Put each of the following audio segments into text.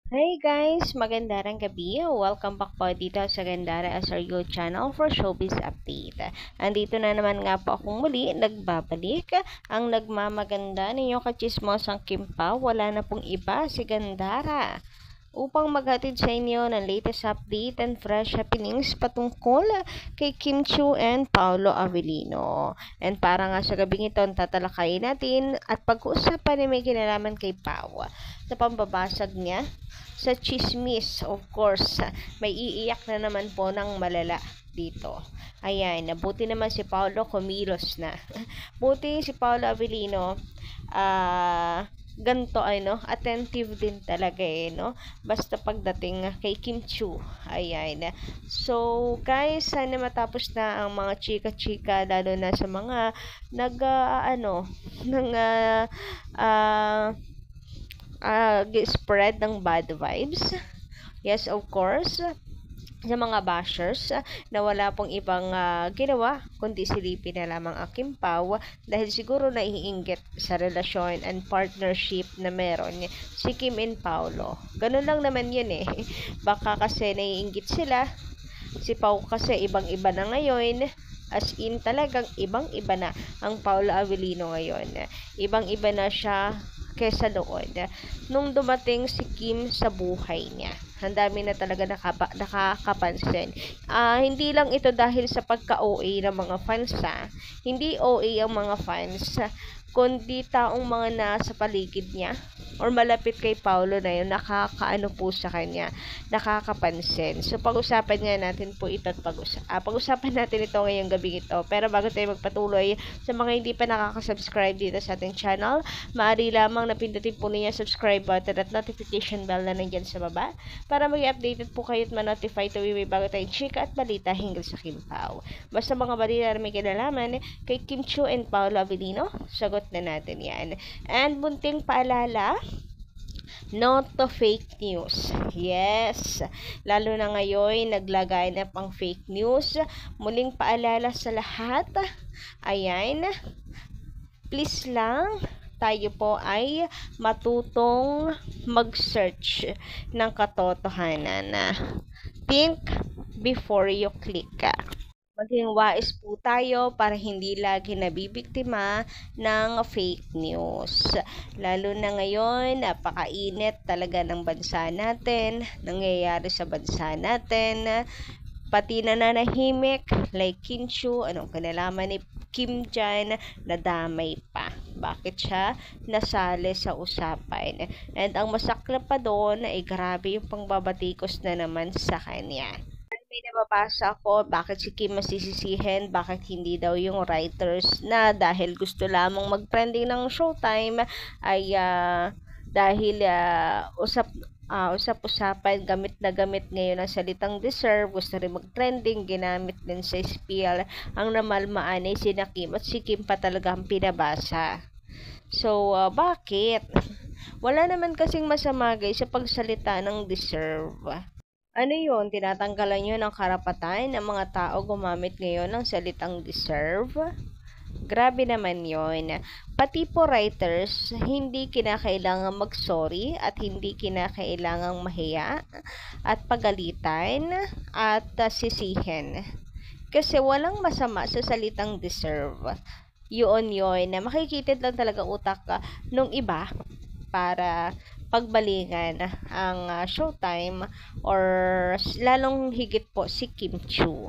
Hey guys! Magandang gabi. Welcome back po dito sa Gandara SRU channel for Showbiz Update. Andito na naman nga po akong muli, nagbabalik. Ang nagmamaganda ninyong kachismosang Kimpa, wala na pong iba si Gandara upang maghatid sa inyo ng latest update and fresh happenings patungkol kay Kim Chiu and Paolo Avellino. And para nga sa gabing ito, tatalakayin natin at pag-uusapan na may kinalaman kay Pao sa pambabasag niya sa chismis. Of course, may iiyak na naman po ng malala dito. Ayan, nabuti naman si Paolo kumilos na. Buti si Paolo Avellino, ganto ay no, attentive din talaga no. Basta pagdating kay Kim Chiu. Ayan. So, guys, sana matapos na ang mga chika-chika lalo na sa mga spread ng bad vibes. Yes, of course, sa mga bashers na wala pong ibang ginawa kundi silipin na lamang ang Kim Pao dahil siguro naiinggit sa relasyon and partnership na meron si Kim and Paolo. Ganun lang naman yun baka kasi naiinggit sila. Si Pao kasi ibang-iba na ngayon, as in talagang ibang-iba na ang Paolo Avellino ngayon. Ibang-iba na siya kesa noon nung dumating si Kim sa buhay niya. Ang dami na talaga nakakapansin. Hindi lang ito dahil sa pagka-OA ng mga fans Hindi OA ang mga fans, kundi taong mga nasa paligid niya or malapit kay Paolo na yun, nakakaano po sa kanya, nakakapansin. So, pag-usapan nga natin po ito at pag-usapan natin ito ngayong gabi ito. Pero bago tayo magpatuloy, sa mga hindi pa nakaka-subscribe dito sa ating channel, maaari lamang napindutin po niya subscribe button at notification bell na nandyan sa baba para mag-updated po kayo at ma-notify tuwing may bago tayong chika at balita hinggil sa Kim Pao. Basta mga balita na may kinalaman kay Kim Chiu and Paolo Avellino, sagot na natin yan. And bunting paalala, no to fake news. Yes, lalo na ngayon naglagay na pang fake news. Muling paalala sa lahat, ayan, please lang tayo po ay matutong mag-search ng katotohanan. Think before you click. Maging wais po tayo para hindi lagi nabibiktima ng fake news. Lalo na ngayon, napakainit talaga ng bansa natin, nangyayari sa bansa natin, pati nananahimik like Kim Chiu, anong kinalaman ni Kim dyan, nadamay pa. Bakit siya nasali sa usapan? And ang masakla pa doon ay grabe yung pangbabatikos na naman sa kanya. May nababasa ako, bakit si Kim masisisihin, bakit hindi daw yung writers na dahil gusto lamang mag-trending ng Showtime ay dahil usap-usapan, gamit na gamit ngayon ang salitang deserve, gusto rin mag-trending, ginamit din sa spiel, ang namalmaan ay sina Kim at si Kim pa talaga ang pinabasa. So, bakit? Wala naman kasing masama guys sa pagsalita ng deserve. Ano yun? Tinatanggalan nyo ng karapatan ng mga tao gumamit ngayon ng salitang deserve? Grabe naman yon. Pati po writers, hindi kinakailangang mag-sorry at hindi kinakailangang mahiya at pagalitan at sisihin. Kasi walang masama sa salitang deserve. Yun na makikitid lang talaga utak nung iba para pagbalingan ang Showtime or lalong higit po si Kim Chiu.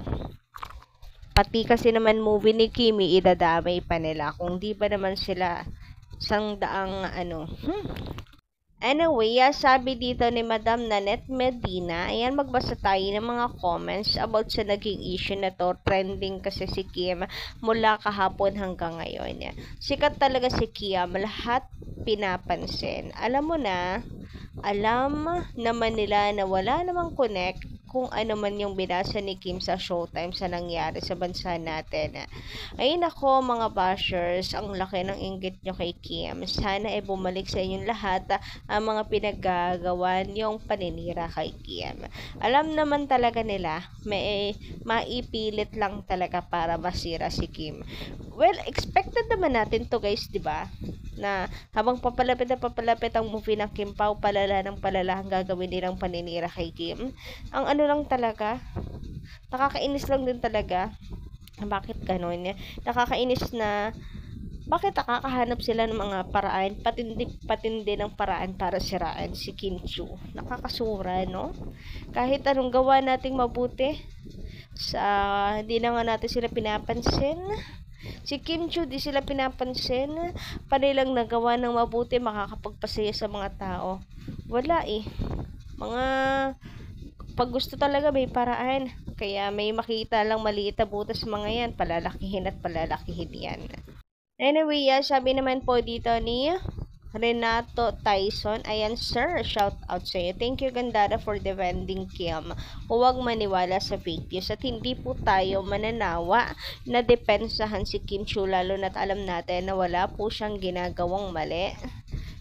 Pati kasi naman movie ni Kimi, idadamay pa nila kung di ba naman sila sangdaang Anyway, sabi dito ni Madam Nanette Medina, ayan, magbasa tayo ng mga comments about sa naging issue na to. Trending kasi si Kim mula kahapon hanggang ngayon. Sikat talaga si Kim, lahat pinapansin. Alam naman nila na wala namang connect kung ano man yung binasa ni Kim sa Showtime sa nangyari sa bansa natin. Ay nako mga bashers, ang laki ng inggit nyo kay Kim. Sana ay bumalik sa inyong lahat ang mga pinaggagawa niyong paninira kay Kim. Alam naman talaga nila, may maipilit lang talaga para masira si Kim. well, expected naman natin to guys, di ba? Na habang papalapit na papalapit ang movie ng Kim Pao, palala ng palala ang gagawin nilang paninira kay Kim. Ang ano lang talaga, nakakainis lang din talaga. Bakit ganun? Nakakainis na bakit nakakahanap sila ng mga paraan, patindi ng paraan para siraan si Kim Chiu. Nakakasura, no? Kahit anong gawa nating mabuti, hindi na nga natin sila pinapansin. Si Kim Chiu, di sila pinapansin. Panilang nagawa ng mabuti, makakapagpasaya sa mga tao. Wala eh. Pag gusto talaga may paraan. Kaya may makita lang maliit na butas mga yan, palalakihin at palalakihin yan. Anyway, sabi naman po dito ni Renato Tyson, ayan sir, shout out sa iyo. Thank you Gandara for defending Kim. Huwag maniwala sa fake news at hindi po tayo mananawa na depensahan si Kim Chiu, lalo na't alam natin na wala po siyang ginagawang mali.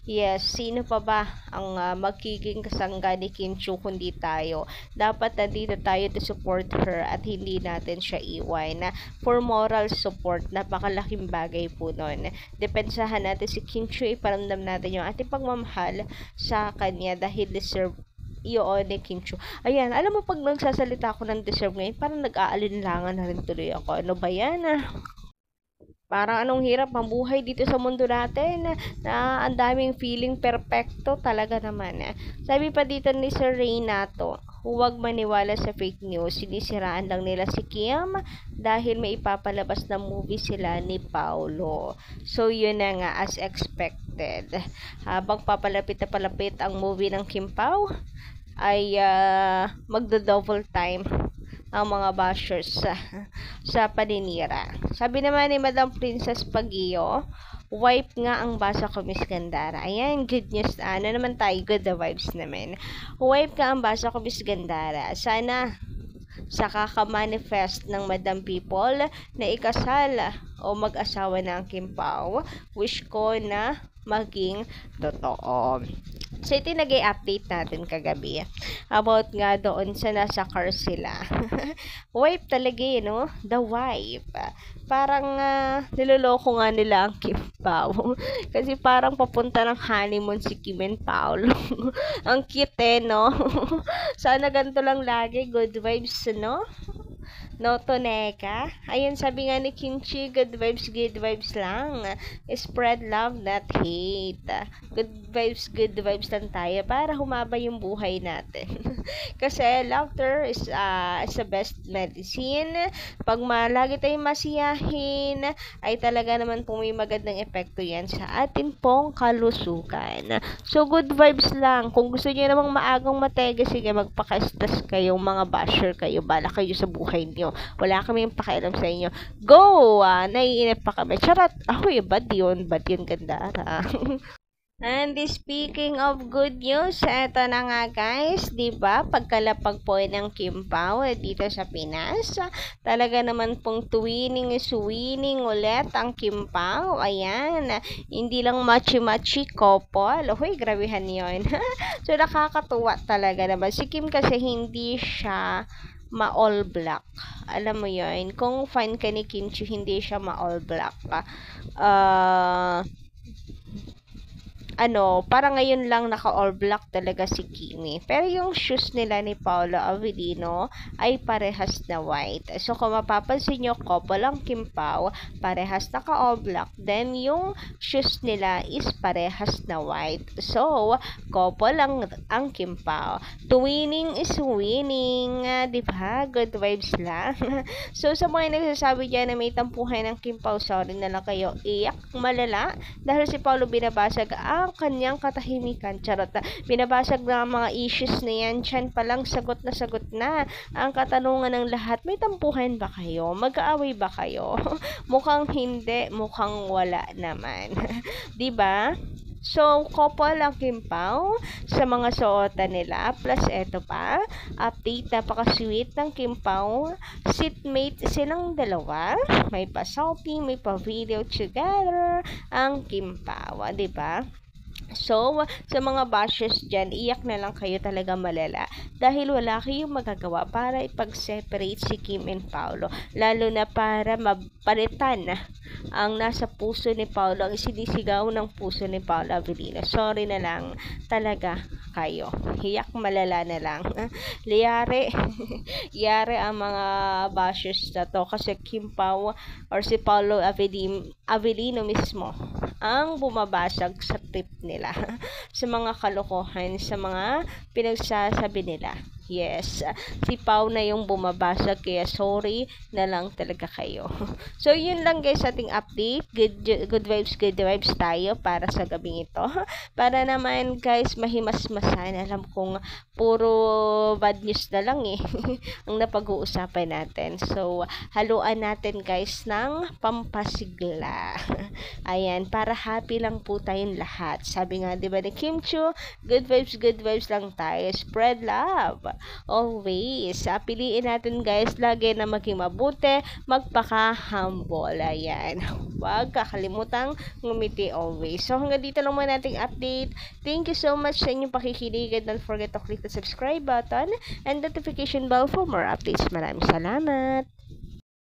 Yes, sino pa ba ang magiging kasangga ni Kim Chiu kundi tayo? Dapat nandito tayo to support her at hindi natin siya iwan. For moral support, napakalaking bagay po nun. Depensahan natin si Kim Chiu, iparamdam natin yung ating pagmamahal sa kanya dahil deserve yun ni Kim Chiu. Ayan, alam mo pag nagsasalita ako ng deserve ngayon, parang nag-aalinlangan na rin tuloy ako. Ano ba yan? Parang anong hirap ang buhay dito sa mundo natin na ang daming feeling perfecto talaga naman. Sabi pa dito ni Sir Renato, huwag maniwala sa fake news. Sinisiraan lang nila si Kim dahil may ipapalabas na movie sila ni Paulo. So yun na nga, as expected. Habang papalapit na palapit ang movie ng Kim Pao, ay magdo-double time ang mga bashers sa paninira. Sabi naman ni Madam Princess Pagio, wipe nga ang basa ko Miss Gandara. Ayan, good news. Ano naman tayo, good vibes naman. Wipe nga ang basa ko Miss Gandara. Sana sa kaka-manifest ng Madam People na ikasal o mag-asawa na ang Kim Pao, wish ko na maging totoo. So, ito yung nag-i-update natin kagabi about nga doon sa nasa car sila. Wipe talaga yun, no? The wipe. Parang niloloko nga nila ang Kim Pao. Kasi parang papunta ng honeymoon si Kim and Paolo. Ang cute no? Sana ganito lang lagi. Good vibes, no? No to neka. Ayun, sabi nga ni Kimchi, good vibes lang. Spread love, not hate. Good vibes lang tayo para humaba yung buhay natin. Kasi laughter is the best medicine. Pag lagi tayong masiyahin, ay talaga naman po may magandang epekto yan sa atin pong kalusugan. So, good vibes lang. Kung gusto niyo namang maagang matega, sige, magpaka-stress kayo, mga basher kayo, bala kayo sa buhay niyo. Wala kaming pakialam sa inyo. Go! Naiinip pa kami. Charot! Ahoy, bad yun, Gandara. And speaking of good news, eto na nga guys, 'di ba? Pagkalapag po ng Kim Pao dito sa Pinas, talaga naman pong winning ulit ang Kim Pao. Ayan, hindi lang machi-machi couple. Hoy, grabehan 'yon. So nakakatuwa talaga naman. Si Kim kasi hindi siya ma-all black. Alam mo 'yon. Kung fan ka ni Kim Chiu, hindi siya ma-all black. Parang ngayon lang naka-all black talaga si Kimi. Pero yung shoes nila ni Paolo Avellino ay parehas na white. So, kung mapapansin nyo, couple ang Kim Pao, parehas naka-all black. Then, yung shoes nila is parehas na white. So, couple ang Kim Pao. Twinning is winning. Diba? Good vibes lang. So, sa mga nagsasabi dyan na may tampuhan ng Kim Pao, sorry na lang kayo. Iyak malala. Dahil si Paolo binabasag ang kanyang katahimikan. Charot. Binabasag na ang mga issues na yan. Diyan palang sagot na ang katanungan ng lahat. May tampuhan ba kayo? Mag-aaway ba kayo? Mukhang hindi. Mukhang wala naman. Diba? So, couple ang Kim Pao sa mga suotan nila. Plus, eto pa, update, napaka-sweet ng Kim Pao. Seatmate silang dalawa. May pa-selfie, may pa-video together ang Kim Pao. Diba? So, sa mga bashers dyan, iyak na lang kayo talaga malala dahil wala kayong magagawa para ipag-separate si Kim and Paolo, lalo na para mapalitan ang nasa puso ni Paolo, ang sinisigaw ng puso ni Paolo Avellino. Sorry na lang talaga kayo. Hiyak malala na lang. Liyari. Yari ang mga bashers na to kasi Kim Pao or si Paolo Avellino mismo ang bumabasag sa trip nila sa mga kalokohan, sa mga pinagsasabi nila. Yes, si Pau na yung bumabasag, kaya sorry na lang talaga kayo. So, yun lang guys ating update. Good vibes tayo para sa gabing ito. Para naman guys, mahimas-masan. Alam kong puro bad news na lang ang napag-uusapan natin. So, haluan natin guys ng pampasigla. Ayan, para happy lang po tayong lahat. Sabi nga, di ba ni Kim Chiu, good vibes lang tayo. Spread love. Always. Piliin natin guys, lagi na maging mabuti, magpaka-humble. Ayan. Huwag kakalimutang ngumiti always. So, hanggang dito lang muna nating update. Thank you so much sa inyong pakikinig. And don't forget to click the subscribe button and notification bell for more updates. Maraming salamat.